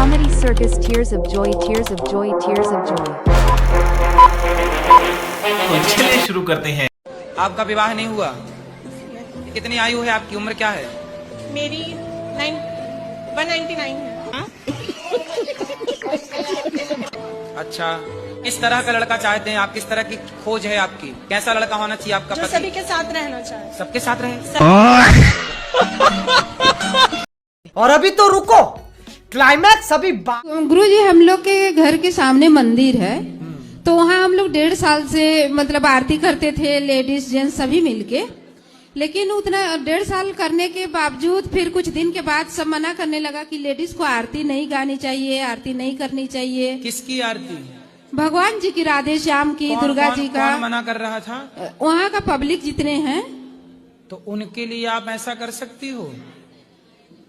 Comedy circus, tears of joy, tears of joy, tears of joy. तो चलिए शुरू करते हैं। आपका विवाह नहीं हुआ? कितनी आयु है आपकी, उम्र क्या है? मेरी 199 है। अच्छा, किस तरह का लड़का चाहते हैं आप? किस तरह की खोज है आपकी? कैसा लड़का होना चाहिए आपका जो पति? सभी के साथ रहना चाहे। सबके साथ रहे। और अभी तो रुको, क्लाइमैक्स अभी गुरुजी, हम लोग के घर के सामने मंदिर है, तो वहाँ हम लोग 1.5 साल से मतलब आरती करते थे, लेडीज जेंट्स सभी मिलके। लेकिन उतना 1.5 साल करने के बावजूद फिर कुछ दिन के बाद सब मना करने लगा कि लेडीज को आरती नहीं गानी चाहिए, आरती नहीं करनी चाहिए। किसकी आरती? भगवान जी की, राधे श्याम की, दुर्गा जी का। कौन मना कर रहा था? वहाँ का पब्लिक जितने हैं। तो उनके लिए आप ऐसा कर सकती हो,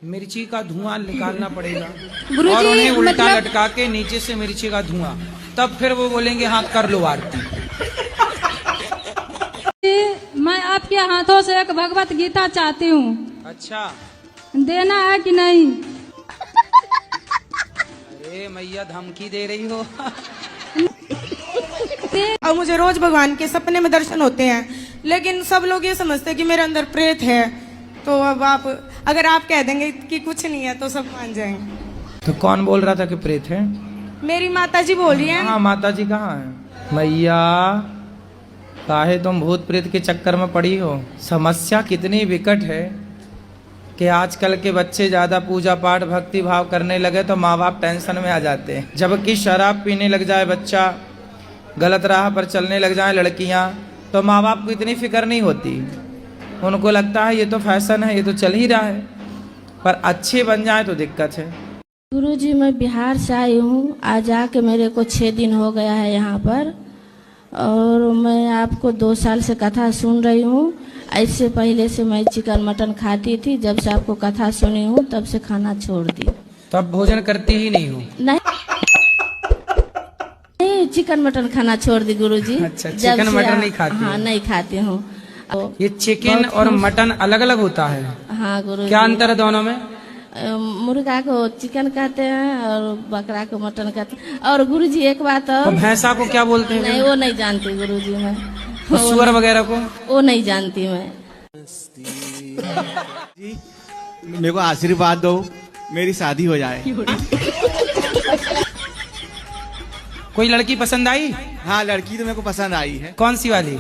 मिर्ची का धुआं निकालना पड़ेगा गुरुजी, और उन्हें उल्टा मतलब लटका के नीचे से मिर्ची का धुआं, तब फिर वो बोलेंगे हाँ कर लो आरती। मैं आपके हाथों से एक भगवत गीता चाहती हूँ। अच्छा, देना है कि नहीं? अरे मैया धमकी दे रही हो। और मुझे रोज भगवान के सपने में दर्शन होते हैं, लेकिन सब लोग ये समझते हैं कि मेरे अंदर प्रेत है। तो अब आप अगर आप कह देंगे कि कुछ नहीं है तो सब मान जाएंगे। तो कौन बोल रहा था कि प्रेत है? मेरी माता जी बोल रही हैं। हाँ, माता जी कहाँ है? मैया, काहे तुम भूत प्रेत के चक्कर में पड़ी हो? समस्या कितनी विकट है कि आजकल के बच्चे ज्यादा पूजा पाठ भक्ति भाव करने लगे तो माँ बाप टेंशन में आ जाते हैं। जबकि शराब पीने लग जाए बच्चा, गलत राह पर चलने लग जाए लड़कियां, तो माँ बाप को इतनी फिक्र नहीं होती। उनको लगता है ये तो फैशन है, ये तो चल ही रहा है, पर अच्छे बन जाए तो दिक्कत है। गुरुजी, मैं बिहार से आई हूँ। आज आके मेरे को 6 दिन हो गया है यहाँ पर, और मैं आपको 2 साल से कथा सुन रही हूँ। इससे पहले से मैं चिकन मटन खाती थी, जब से आपको कथा सुनी हूँ तब से खाना छोड़ दी। तब भोजन करती ही नहीं हो? नहीं, चिकन मटन खाना छोड़ दी गुरुजी। अच्छा, चिकन मटन नहीं खाती? हाँ, नहीं खाती हूँ। ये चिकन और मटन अलग अलग होता है? हाँ गुरुजी। क्या अंतर है दोनों में? मुर्गा को चिकन कहते हैं और बकरा को मटन कहते हैं। और गुरुजी एक बात और, तो भैंसा को क्या बोलते हैं? नहीं, वो नहीं जानती गुरुजी मैं। तो सुअर वगैरह को? वो नहीं जानती मैं। मेरे को आशीर्वाद दो, मेरी शादी हो जाए। कोई लड़की पसंद आई? हाँ, लड़की तो मेरे को पसंद आई है। कौन सी वाली?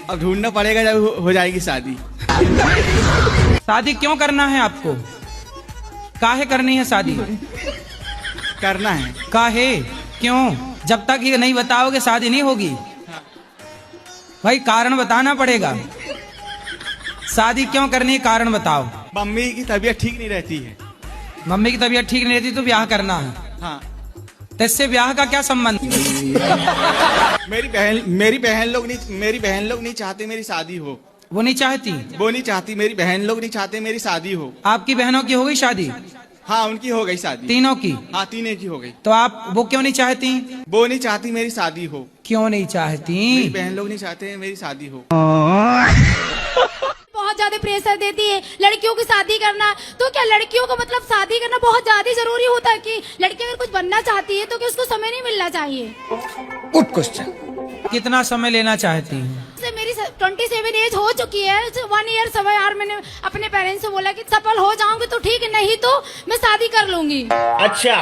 अब ढूंढना पड़ेगा जब हो जाएगी शादी। शादी क्यों करना है आपको? काहे करनी है शादी? करना है। काहे? क्यों? जब तक ये नहीं बताओगे शादी नहीं होगी। भाई कारण बताना पड़ेगा। शादी क्यों करनी है, कारण बताओ। मम्मी की तबीयत ठीक नहीं रहती है। मम्मी की तबीयत ठीक नहीं रहती तो ब्याह करना है? हाँ। तो इससे ब्याह का क्या संबंध? मेरी बहन लोग नहीं चाहते मेरी शादी हो। वो नहीं चाहती? वो नहीं चाहती, मेरी बहन लोग नहीं चाहते मेरी शादी हो। आपकी बहनों की हो गई शादी? हाँ, उनकी हो गई शादी। तीनों की? हाँ, तीनों की हो गई। तो आप वो क्यों नहीं चाहती? वो नहीं चाहती मेरी शादी हो। क्यों नहीं चाहती? मेरी बहन लोग नहीं चाहते मेरी शादी हो। बहुत ज्यादा प्रेशर देती है लड़कियों की शादी करना। तो क्या लड़कियों को मतलब शादी करना बहुत ज्यादा जरूरी होता है कि लड़की अगर कुछ बनना चाहती है तो क्या उसको समय नहीं मिलना चाहिए? Good question. कितना समय लेना चाहती है? मेरी 27 एज हो चुकी है। 1 ईयर 7 मैंने अपने पेरेंट्स से बोला कि सफल हो जाऊंगी तो ठीक है, नहीं तो मैं शादी कर लूंगी। अच्छा।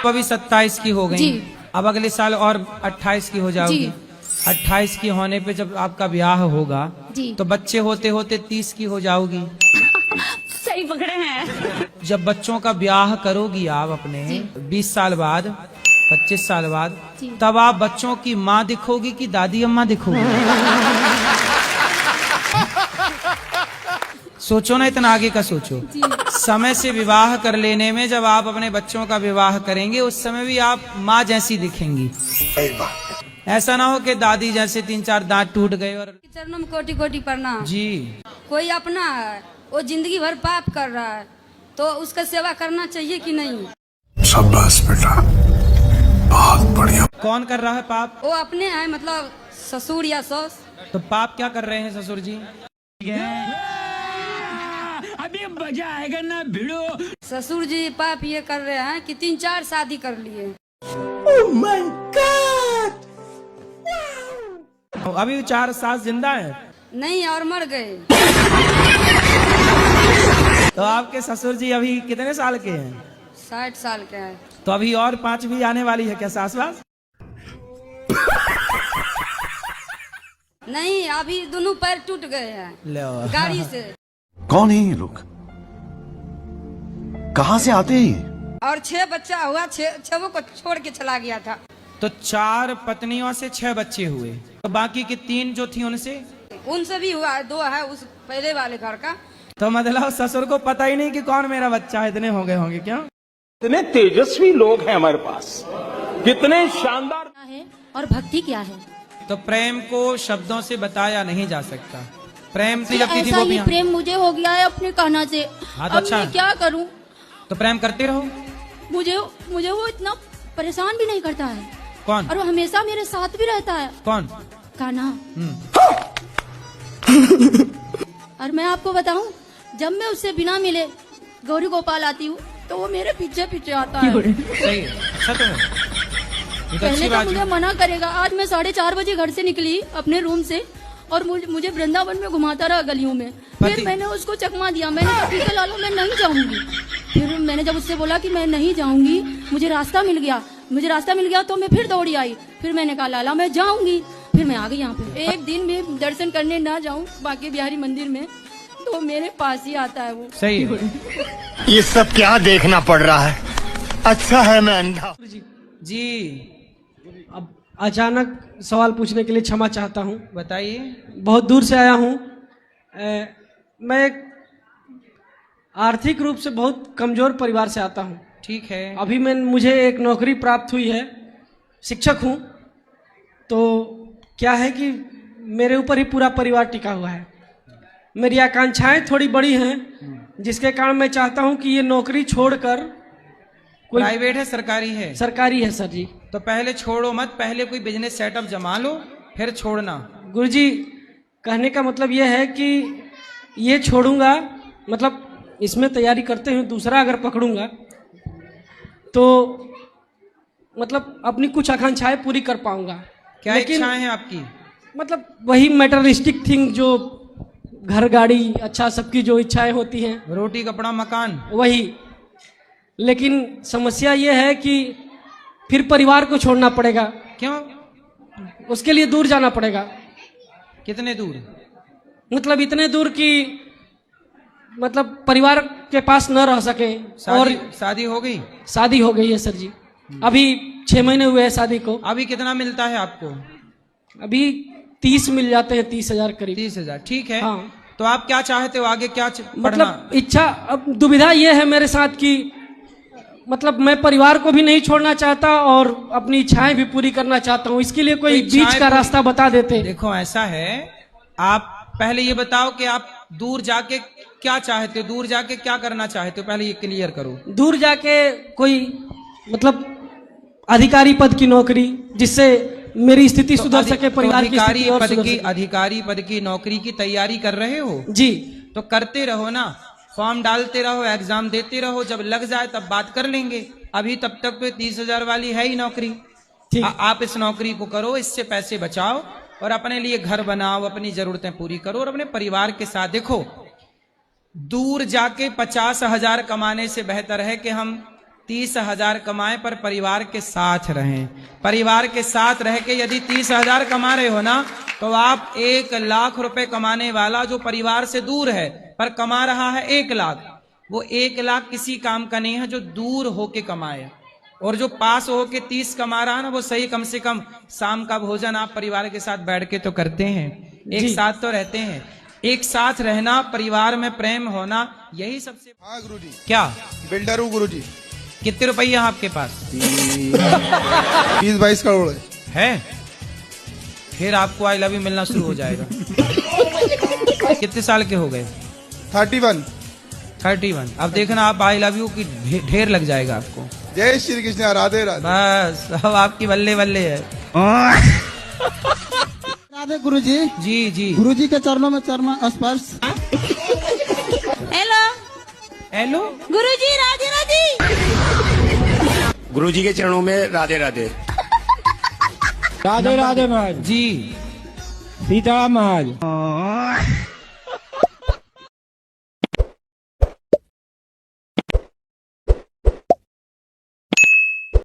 अभी 27 की हो गई, जी। अब अगले साल और 28 की हो जाओगी। जी। 28 की होने पे जब आपका ब्याह होगा जी। तो बच्चे होते होते 30 की हो जाओगी। सही पकड़े हैं। जब बच्चों का ब्याह करोगी आप अपने 20 साल बाद, 25 साल बाद, तब आप बच्चों की माँ दिखोगी कि दादी अम्मा दिखोगी? सोचो ना, इतना आगे का सोचो। समय से विवाह कर लेने में जब आप अपने बच्चों का विवाह करेंगे उस समय भी आप माँ जैसी दिखेंगी। ऐसा ना हो कि दादी जैसे 3-4 दांत टूट गए। और चरणों में कोटि कोटि प्रणाम जी। कोई अपना है, वो जिंदगी भर पाप कर रहा है, तो उसका सेवा करना चाहिए कि नहीं? शाबाश बेटा, बहुत बढ़िया। कौन कर रहा है पाप? वो अपने हैं, मतलब ससुर या सास। तो पाप क्या कर रहे हैं ससुर जी? अभी मजा आएगा ना भिड़ो। ससुर जी पाप ये कर रहे हैं कि 3-4 शादी कर लिए। अभी 4 सास जिंदा है? नहीं, और मर गए। तो आपके ससुर जी अभी कितने साल के हैं? 60 साल के हैं। तो अभी और 5 भी आने वाली है क्या सास वास? नहीं, अभी दोनों पैर टूट गए हैं गाड़ी से। कौन है ये लोग? कहाँ से आते हैं ये? और 6 बच्चा हुआ, 6 को छोड़ के चला गया था। तो 4 पत्नियों से 6 बच्चे हुए, तो बाकी की 3 जो थी उनसे भी हुआ, 2 है उस पहले वाले घर का। तो मतलब ससुर को पता ही नहीं कि कौन मेरा बच्चा है, इतने हो गए होंगे क्या? इतने तेजस्वी लोग हैं हमारे पास, कितने शानदार है और भक्ति क्या है। तो प्रेम को शब्दों से बताया नहीं जा सकता। प्रेम से जब थी ऐसा वो ही भी प्रेम मुझे हो गया है अपने कान्हा से। हाँ, तो अब अच्छा। मैं क्या करूं? तो प्रेम करते रहो। मुझे वो इतना परेशान भी नहीं करता है। कौन? और वो हमेशा मेरे साथ भी रहता है। कौन? कान्हा। और मैं आपको बताऊं, जब मैं उससे बिना मिले गौरी गोपाल आती हूँ तो वो मेरे पीछे पीछे आता है। सही है, अच्छा तो है। ये तो पहले अच्छी तो बात मुझे है। मना करेगा। आज मैं 4:30 बजे घर से निकली अपने रूम से और मुझे वृंदावन में घुमाता रहा गलियों में। फिर मैंने उसको चकमा दिया। मैंने कहा ठीक है लालो, मैं नहीं जाऊंगी। फिर मैंने जब उससे बोला कि मैं नहीं जाऊंगी, मुझे रास्ता मिल गया तो मैं फिर दौड़ी आई। फिर मैंने कहा लाला मैं जाऊंगी। फिर मैं आ गई यहाँ पे। एक दिन में दर्शन करने ना जाऊं बांके बिहारी मंदिर में तो मेरे पास ही आता है वो। सही है। ये सब क्या देखना पड़ रहा है? अच्छा है मैं अंधा। जी अब अचानक सवाल पूछने के लिए क्षमा चाहता हूँ। बताइए। बहुत दूर से आया हूँ। मैं एक आर्थिक रूप से बहुत कमजोर परिवार से आता हूँ। ठीक है। अभी मुझे एक नौकरी प्राप्त हुई है, शिक्षक हूँ। तो क्या है कि मेरे ऊपर ही पूरा परिवार टिका हुआ है। मेरी आकांक्षाएं थोड़ी बड़ी हैं, जिसके कारण मैं चाहता हूं कि ये नौकरी छोड़कर कोई प्राइवेट है सरकारी है? सरकारी है सर जी। तो पहले छोड़ो मत, पहले कोई बिजनेस सेटअप जमा लो फिर छोड़ना। गुरुजी कहने का मतलब ये है कि ये छोड़ूंगा, मतलब इसमें तैयारी करते हुए दूसरा अगर पकड़ूंगा तो मतलब अपनी कुछ आकांक्षाएं पूरी कर पाऊंगा। क्या इच्छाएं हैं आपकी? मतलब वही मैटरिस्टिक थिंग, जो घर गाड़ी अच्छा सबकी जो इच्छाएं होती हैं, रोटी कपड़ा मकान, वही। लेकिन समस्या ये है कि फिर परिवार को छोड़ना पड़ेगा। क्यों? उसके लिए दूर जाना पड़ेगा। कितने दूर? मतलब इतने दूर कि मतलब परिवार के पास न रह सके। और शादी हो गई? शादी हो गई है सर जी, अभी 6 महीने हुए हैं शादी को। अभी कितना मिलता है आपको? अभी 30 मिल जाते हैं, 30,000 करीब। 30,000, ठीक है। हाँ। तो आप क्या चाहते हो आगे, क्या मतलब इच्छा, अब दुविधा ये है मेरे साथ कि मतलब मैं परिवार को भी नहीं छोड़ना चाहता और अपनी इच्छाएं भी पूरी करना चाहता हूँ। इसके लिए कोई बीच का रास्ता बता देते। देखो ऐसा है, आप पहले ये बताओ कि आप दूर जाके क्या चाहते हो, दूर जाके क्या करना चाहते हो, पहले ये क्लियर करो। दूर जाके कोई मतलब अधिकारी पद की नौकरी, जिससे मेरी स्थिति सुधर सके, परिवार की स्थिति और सुधर सके। अधिकारी पद की नौकरी की तैयारी कर रहे हो? जी। तो करते रहो ना, फॉर्म डालते रहो, एग्जाम देते रहो, जब लग जाए तब बात कर लेंगे। अभी तब तक तो 30,000 वाली है ही नौकरी। आप इस नौकरी को करो, इससे पैसे बचाओ और अपने लिए घर बनाओ, अपनी जरूरतें पूरी करो और अपने परिवार के साथ। देखो दूर जाके 50,000 कमाने से बेहतर है कि हम 30,000 कमाएं पर परिवार के साथ रहें। परिवार के साथ रह के यदि 30,000 कमा रहे हो ना, तो आप 1 लाख रुपए कमाने वाला जो परिवार से दूर है पर कमा रहा है 1 लाख, वो 1 लाख किसी काम का नहीं है जो दूर होके कमाए। और जो पास होके 30 कमा रहा है ना, वो सही कम से कम शाम का भोजन आप परिवार के साथ बैठ के तो करते हैं, एक साथ तो रहते हैं। एक साथ रहना, परिवार में प्रेम होना, यही सबसे। हाँ गुरुजी। क्या बिल्डर हूँ गुरुजी। कितने रुपया आपके पास? 20-22 करोड़ है। फिर आपको आई लव यू मिलना शुरू हो जाएगा। कितने साल के हो गए? 31। अब देखना आप आई लव यू की ढेर लग जाएगा आपको। जय श्री कृष्ण, राधे राधे। बस अब आपकी बल्ले बल्ले है। राधे गुरुजी। जी जी। गुरुजी के चरणों में चरण स्पर्श। हेलो, हेलो गुरुजी राधे राधे। गुरुजी के चरणों में राधे राधे। राधे राधे महाराज जी, सीताराम महाराज।